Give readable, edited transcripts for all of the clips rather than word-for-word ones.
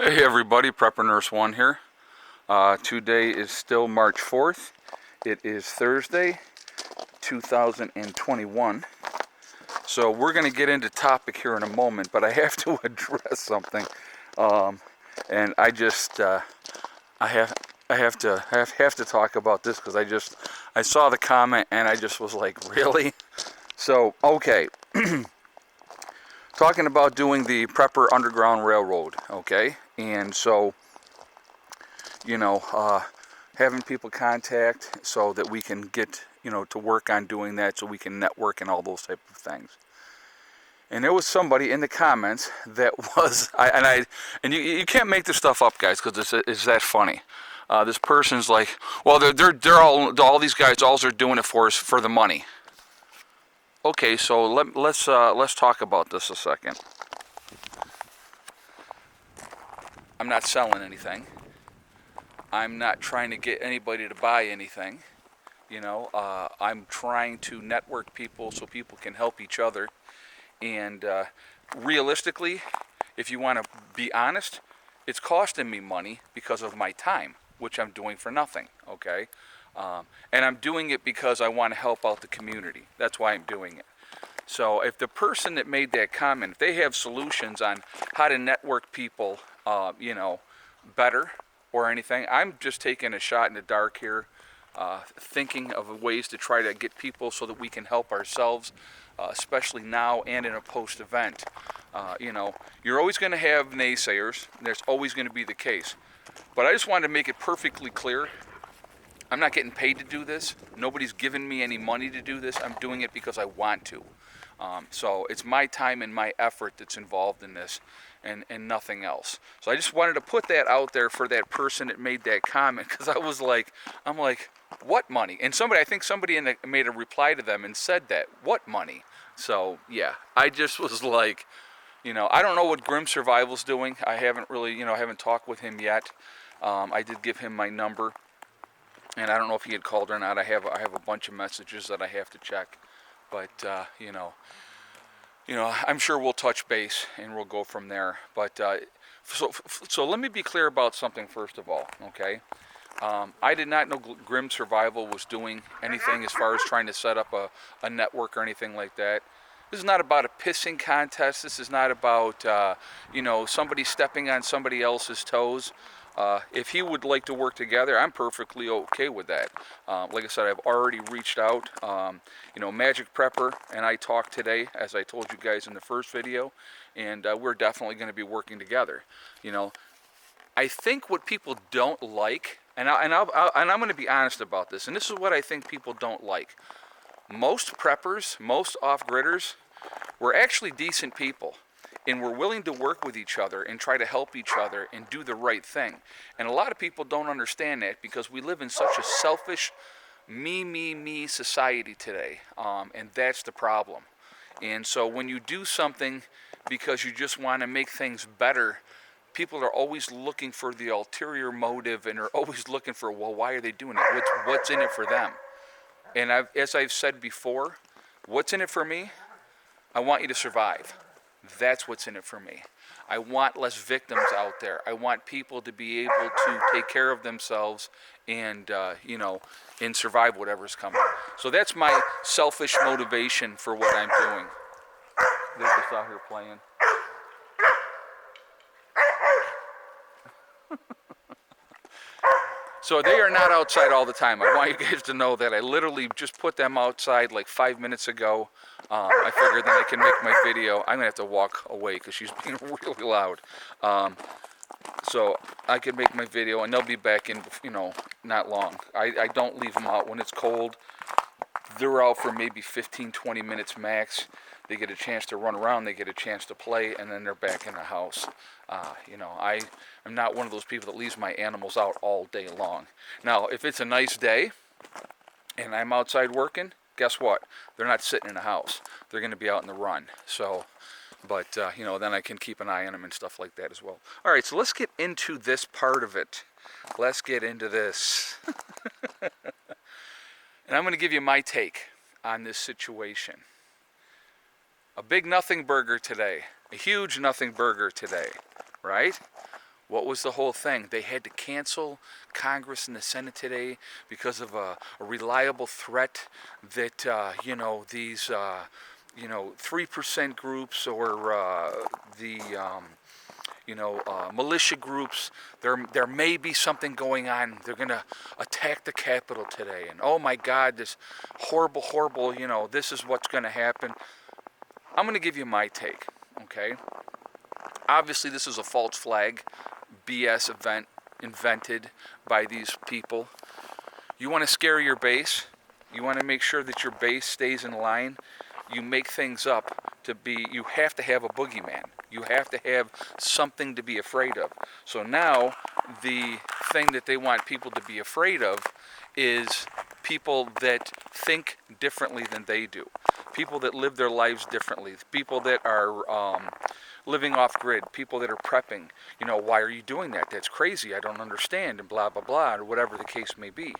Hey everybody, Prepper Nurse 1 here. Today is still March 4th. It is Thursday, 2021. So we're going to get into topic here in a moment, but I have to address something. And I just, I have to talk about this because I saw the comment and I just was like, really? So, okay. Talking about doing the Prepper Underground Railroad, okay? And so, having people contact so that we can get, to work on doing that so we can network and all those type of things. And there was somebody in the comments that was, and you can't make this stuff up, guys, because it's that funny. This person's like, well, they're all these guys, all they're doing it for is for the money. Okay, so let's talk about this a second. I'm not selling anything. I'm not trying to get anybody to buy anything. I'm trying to network people so people can help each other. And realistically, if you want to be honest, it's costing me money because of my time, which I'm doing for nothing, okay? And I'm doing it because I want to help out the community. That's why I'm doing it. So if the person that made that comment, if they have solutions on how to network people, better or anything, I'm just taking a shot in the dark here, thinking of ways to try to get people so that we can help ourselves, especially now and in a post-event. You're always going to have naysayers. There's always going to be the case. But I just wanted to make it perfectly clear. I'm not getting paid to do this. Nobody's giving me any money to do this. I'm doing it because I want to. So it's my time and my effort that's involved in this, and nothing else. So I just wanted to put that out there for that person that made that comment, because I'm like, what money? And I think somebody made a reply to them and said that, what money? So yeah, I just was like, I don't know what Grim Survival's doing. I haven't really, I haven't talked with him yet. I did give him my number, and I don't know if he had called or not. I have a bunch of messages that I have to check, but I'm sure we'll touch base and we'll go from there. But so let me be clear about something first of all, okay? I did not know Grim Survival was doing anything as far as trying to set up a network or anything like that. This is not about a pissing contest. This is not about somebody stepping on somebody else's toes. If he would like to work together, I'm perfectly okay with that. Like I said, I've already reached out. Magic Prepper and I talked today, as I told you guys in the first video, and we're definitely going to be working together. I think what people don't like, and I'm going to be honest about this, and this is what I think people don't like. Most preppers, most off-gridders, we're actually decent people. And we're willing to work with each other and try to help each other and do the right thing. And a lot of people don't understand that because we live in such a selfish, me society today. And that's the problem. And so when you do something because you just want to make things better, people are always looking for the ulterior motive and are always looking for, well, why are they doing it? What's in it for them? And as I've said before, what's in it for me? I want you to survive. That's what's in it for me. I want less victims out there. I want people to be able to take care of themselves and, and survive whatever's coming. So that's my selfish motivation for what I'm doing. They're just out here playing. So they are not outside all the time. I want you guys to know that I literally just put them outside like 5 minutes ago. I figured that I can make my video. I'm going to have to walk away because she's being really loud. So I can make my video and they'll be back in, not long. I don't leave them out when it's cold. They're out for maybe 15, 20 minutes max. They get a chance to run around, they get a chance to play, and then they're back in the house. I'm not one of those people that leaves my animals out all day long. Now, if it's a nice day and I'm outside working, guess what? They're not sitting in the house. They're going to be out in the run. So, but, then I can keep an eye on them and stuff like that as well. All right, so let's get into this part of it. Let's get into this. And I'm going to give you my take on this situation. A big nothing burger today. A huge nothing burger today, right? What was the whole thing? They had to cancel Congress and the Senate today because of a reliable threat that, these, 3% groups or militia groups. There may be something going on. They're going to attack the Capitol today. And oh my God, this horrible, horrible, this is what's going to happen. I'm going to give you my take, okay? Obviously, this is a false flag, BS event invented by these people. You want to scare your base. You want to make sure that your base stays in line. You make things up you have to have a boogeyman. You have to have something to be afraid of. So now, the thing that they want people to be afraid of is people that think differently than they do. People that live their lives differently. People that are living off grid. People that are prepping. Why are you doing that? That's crazy. I don't understand, and blah, blah, blah, or whatever the case may be.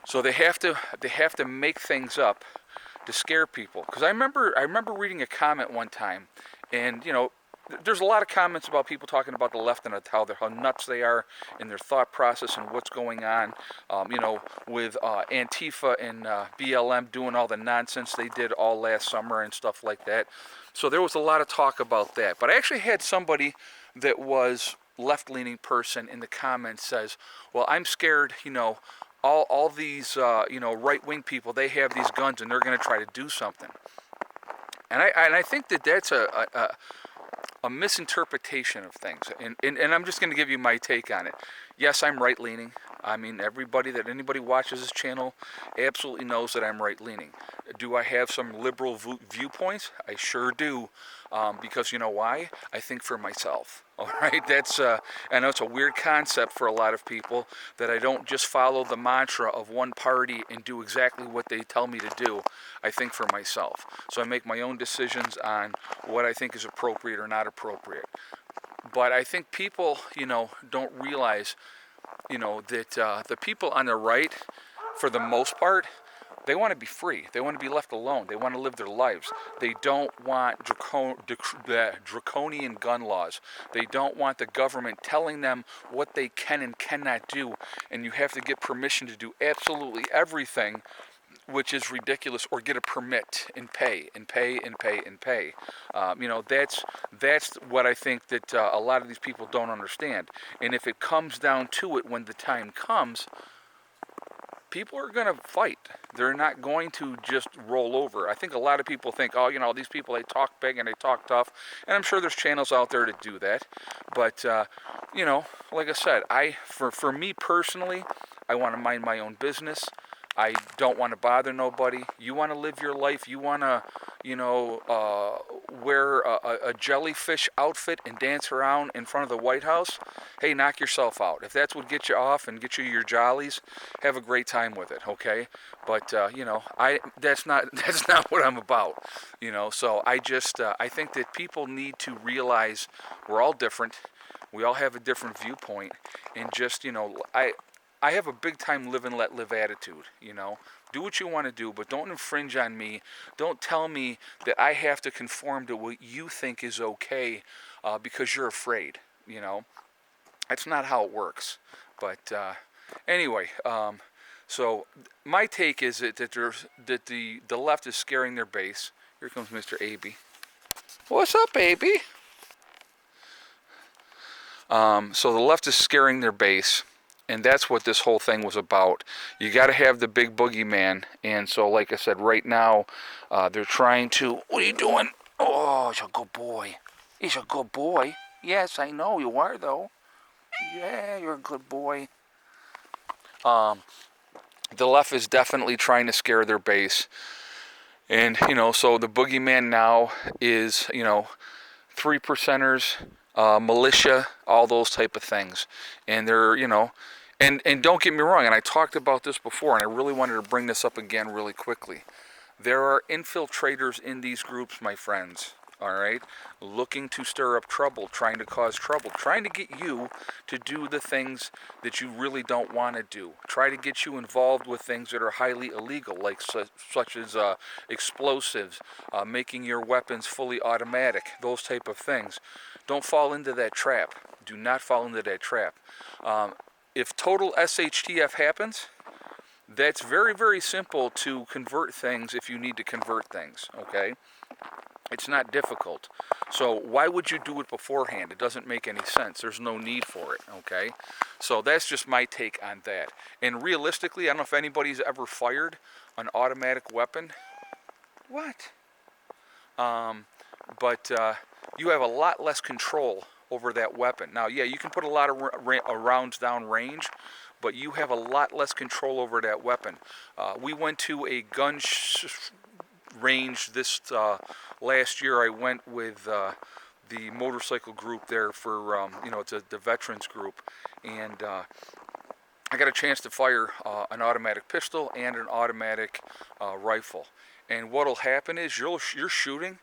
So they have to make things up to scare people. Because I remember reading a comment one time, and there's a lot of comments about people talking about the left and how nuts they are in their thought process and what's going on. With Antifa and BLM doing all the nonsense they did all last summer and stuff like that. So there was a lot of talk about that. But I actually had somebody that was left-leaning person in the comments says, well, I'm scared, all these, right-wing people, they have these guns and they're going to try to do something. And I think that that's a misinterpretation of things. And I'm just going to give you my take on it. Yes, I'm right-leaning. I mean, anybody watches this channel absolutely knows that I'm right-leaning. Do I have some liberal viewpoints? I sure do. Because you know why? I think for myself. All right, I know it's a weird concept for a lot of people that I don't just follow the mantra of one party and do exactly what they tell me to do. I think for myself. So I make my own decisions on what I think is appropriate or not appropriate. But I think people, don't realize, that the people on the right, for the most part, they want to be free. They want to be left alone. They want to live their lives. They don't want draconian gun laws. They don't want the government telling them what they can and cannot do. And you have to get permission to do absolutely everything, which is ridiculous, or get a permit and pay and pay and pay and pay. That's what I think that a lot of these people don't understand. And if it comes down to it, when the time comes, people are going to fight. They're not going to just roll over. I think a lot of people think, these people, they talk big and they talk tough. And I'm sure there's channels out there to do that. But, like I said, for me personally, I want to mind my own business. I don't want to bother nobody. You want to live your life. You want to, wear a jellyfish outfit and dance around in front of the White House. Hey, knock yourself out. If that's what gets you off and get you your jollies, have a great time with it, okay? But that's not what I'm about, So I think that people need to realize we're all different. We all have a different viewpoint, and just I have a big time live and let live attitude, Do what you want to do, but don't infringe on me. Don't tell me that I have to conform to what you think is okay because you're afraid, That's not how it works. But anyway, so my take is that the left is scaring their base. Here comes Mr. AB. What's up, AB? So the left is scaring their base. And that's what this whole thing was about. You got to have the big boogeyman. And so, like I said, right now, they're trying to... What are you doing? Oh, he's a good boy. He's a good boy. Yes, I know you are, though. Yeah, you're a good boy. The left is definitely trying to scare their base. And, so the boogeyman now is, 3%ers, militia, all those type of things. And they're, And don't get me wrong, and I talked about this before, and I really wanted to bring this up again really quickly. There are infiltrators in these groups, my friends. all right? Looking to stir up trouble, trying to cause trouble, trying to get you to do the things that you really don't want to do. Try to get you involved with things that are highly illegal, like such as explosives, making your weapons fully automatic, those type of things. Don't fall into that trap. Do not fall into that trap. If total SHTF happens, that's very, very simple to convert things if you need to convert things, okay? It's not difficult. So why would you do it beforehand? It doesn't make any sense. There's no need for it, okay? So that's just my take on that. And realistically, I don't know if anybody's ever fired an automatic weapon. What? But you have a lot less control over that weapon. Now, yeah, you can put a lot of rounds down range, but you have a lot less control over that weapon. We went to a gun range this last year. I went with the motorcycle group there for, it's the veterans group, and I got a chance to fire an automatic pistol and an automatic rifle. And what'll happen is you're shooting,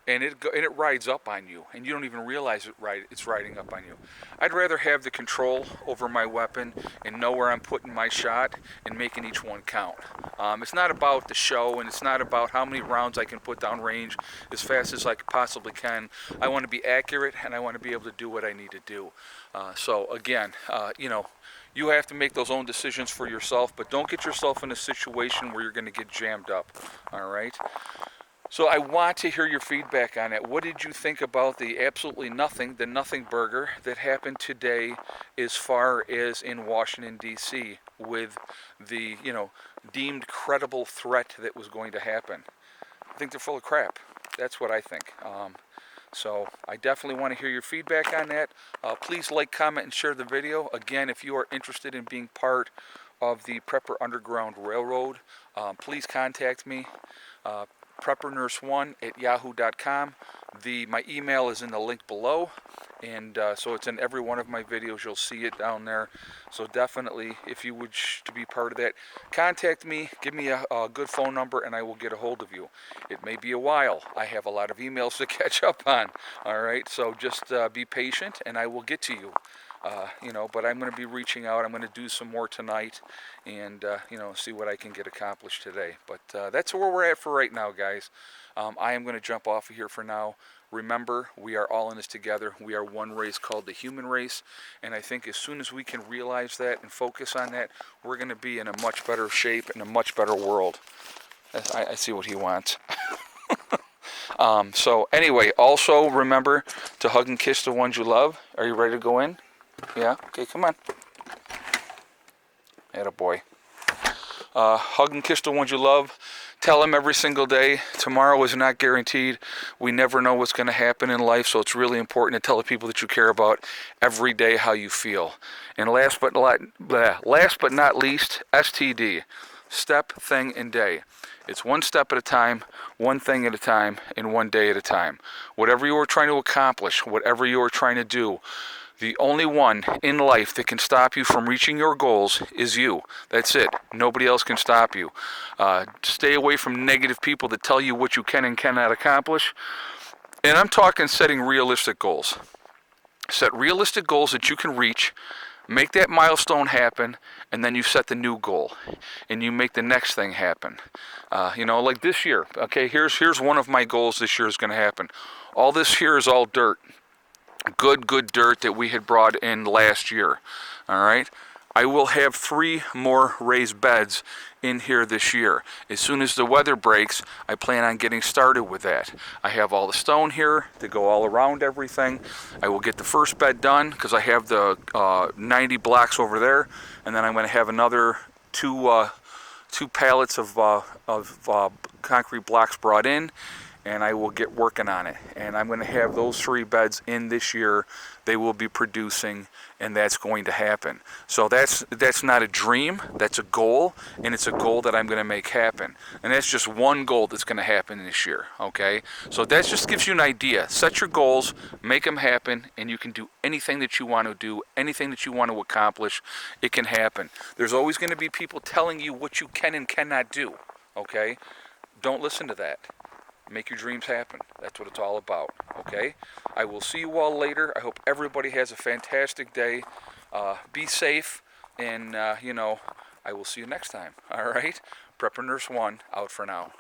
and it rides up on you, and you don't even realize it's riding up on you. I'd rather have the control over my weapon and know where I'm putting my shot and making each one count. It's not about the show, and it's not about how many rounds I can put down range as fast as I possibly can. I want to be accurate, and I want to be able to do what I need to do. So again, you have to make those own decisions for yourself, but don't get yourself in a situation where you're going to get jammed up. All right? So I want to hear your feedback on it. What did you think about the nothing burger that happened today as far as in Washington, D.C. with the, deemed credible threat that was going to happen? I think they're full of crap. That's what I think. So I definitely want to hear your feedback on that. Please like, comment, and share the video. Again, if you are interested in being part of the Prepper Underground Railroad, please contact me. preppernurse1@yahoo.com. My email is in the link below, and so it's in every one of my videos. You'll see it down there. So definitely, if you would to be part of that, contact me, give me a good phone number, and I will get a hold of you. It may be a while. I have a lot of emails to catch up on. All right, so just be patient, and I will get to you. But I'm going to be reaching out. I'm going to do some more tonight and, see what I can get accomplished today. But that's where we're at for right now, guys. I am going to jump off of here for now. Remember, we are all in this together. We are one race called the human race. And I think as soon as we can realize that and focus on that, we're going to be in a much better shape and a much better world. I see what he wants. So anyway, also remember to hug and kiss the ones you love. Are you ready to go in? Yeah? Okay, come on. Attaboy. Hug and kiss the ones you love. Tell them every single day, tomorrow is not guaranteed. We never know what's going to happen in life, so it's really important to tell the people that you care about every day how you feel. And last but not least, STD. Step, thing, and day. It's one step at a time, one thing at a time, and one day at a time. Whatever you are trying to accomplish, whatever you are trying to do, the only one in life that can stop you from reaching your goals is you. That's it. Nobody else can stop you. Stay away from negative people that tell you what you can and cannot accomplish. And I'm talking setting realistic goals. Set realistic goals that you can reach. Make that milestone happen, and then you set the new goal, and you make the next thing happen. Like this year. Okay, here's one of my goals this year is going to happen. All this here is all dirt. Good dirt that we had brought in last year. All right. I will have 3 more raised beds in here this year. As soon as the weather breaks, I plan on getting started with that. I have all the stone here to go all around everything. I will get the first bed done because I have the 90 blocks over there, and then I'm going to have another 2 pallets of concrete blocks brought in, and I will get working on it. And I'm going to have those 3 beds in this year. They will be producing, and that's going to happen. So that's not a dream, that's a goal, and it's a goal that I'm going to make happen. And that's just one goal that's going to happen this year, okay? So that just gives you an idea. Set your goals, make them happen, and you can do anything that you want to do, anything that you want to accomplish, it can happen. There's always going to be people telling you what you can and cannot do, okay? Don't listen to that. Make your dreams happen. That's what it's all about, okay? I will see you all later. I hope everybody has a fantastic day. Be safe, and, I will see you next time, all right? Prepper Nurse 1, out for now.